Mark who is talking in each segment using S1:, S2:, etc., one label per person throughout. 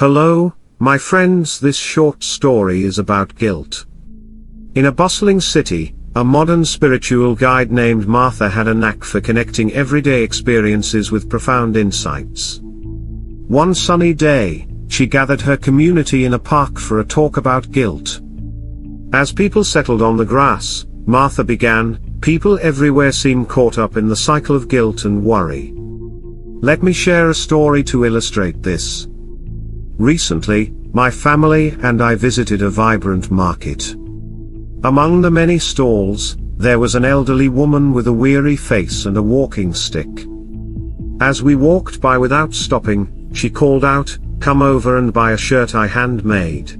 S1: Hello, my friends, this short story is about guilt. In a bustling city, a modern spiritual guide named Martha had a knack for connecting everyday experiences with profound insights. One sunny day, she gathered her community in a park for a talk about guilt. As people settled on the grass, Martha began, "People everywhere seem caught up in the cycle of guilt and worry. Let me share a story to illustrate this. Recently, my family and I visited a vibrant market. Among the many stalls, there was an elderly woman with a weary face and a walking stick. As we walked by without stopping, she called out, 'Come over and buy a shirt I handmade.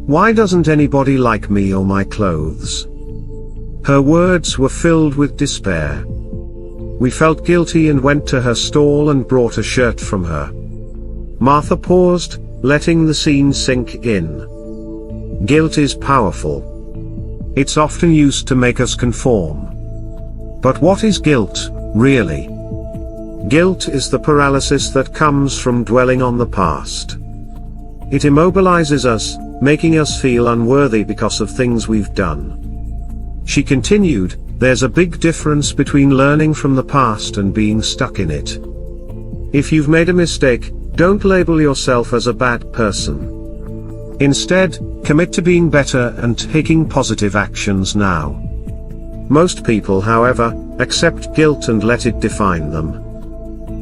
S1: Why doesn't anybody like me or my clothes?' Her words were filled with despair. We felt guilty and went to her stall and brought a shirt from her." Martha paused, letting the scene sink in. Guilt is powerful. It's often used to make us conform. But what is guilt, really? Guilt is the paralysis that comes from dwelling on the past. It immobilizes us, making us feel unworthy because of things we've done. She continued, "There's a big difference between learning from the past and being stuck in it. If you've made a mistake, don't label yourself as a bad person. Instead, commit to being better and taking positive actions now." Most people, however, accept guilt and let it define them.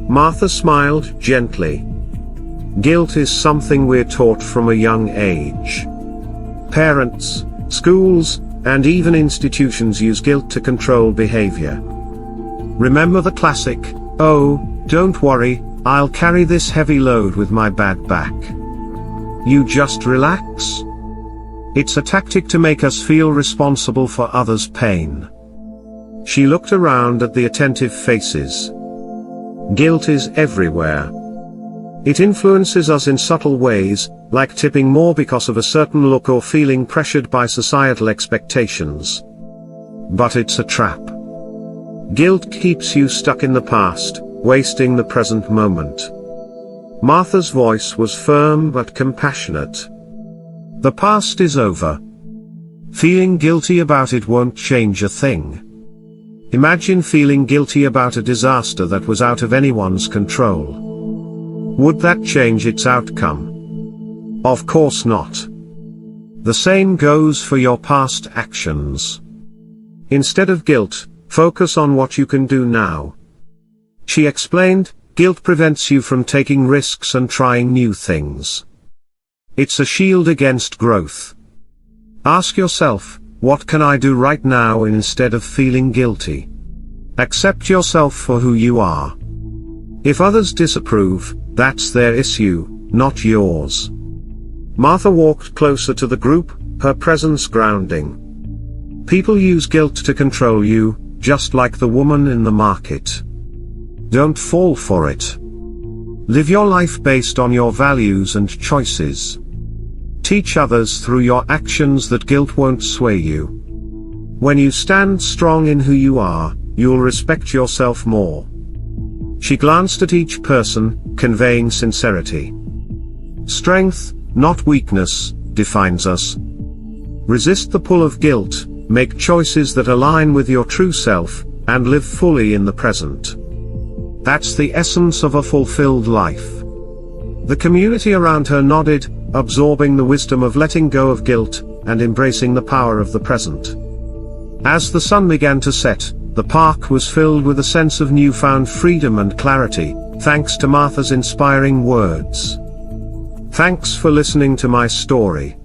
S1: Martha smiled gently. Guilt is something we're taught from a young age. Parents, schools, and even institutions use guilt to control behavior. Remember the classic, "Oh, don't worry, I'll carry this heavy load with my bad back. You just relax"? It's a tactic to make us feel responsible for others' pain. She looked around at the attentive faces. Guilt is everywhere. It influences us in subtle ways, like tipping more because of a certain look or feeling pressured by societal expectations. But it's a trap. Guilt keeps you stuck in the past, wasting the present moment. Martha's voice was firm but compassionate. The past is over. Feeling guilty about it won't change a thing. Imagine feeling guilty about a disaster that was out of anyone's control. Would that change its outcome? Of course not. The same goes for your past actions. Instead of guilt, focus on what you can do now. She explained, guilt prevents you from taking risks and trying new things. It's a shield against growth. Ask yourself, what can I do right now instead of feeling guilty? Accept yourself for who you are. If others disapprove, that's their issue, not yours. Martha walked closer to the group, her presence grounding. People use guilt to control you, just like the woman in the market. Don't fall for it. Live your life based on your values and choices. Teach others through your actions that guilt won't sway you. When you stand strong in who you are, you'll respect yourself more. She glanced at each person, conveying sincerity. Strength, not weakness, defines us. Resist the pull of guilt, make choices that align with your true self, and live fully in the present. That's the essence of a fulfilled life. The community around her nodded, absorbing the wisdom of letting go of guilt, and embracing the power of the present. As the sun began to set, the park was filled with a sense of newfound freedom and clarity, thanks to Martha's inspiring words. Thanks for listening to my story.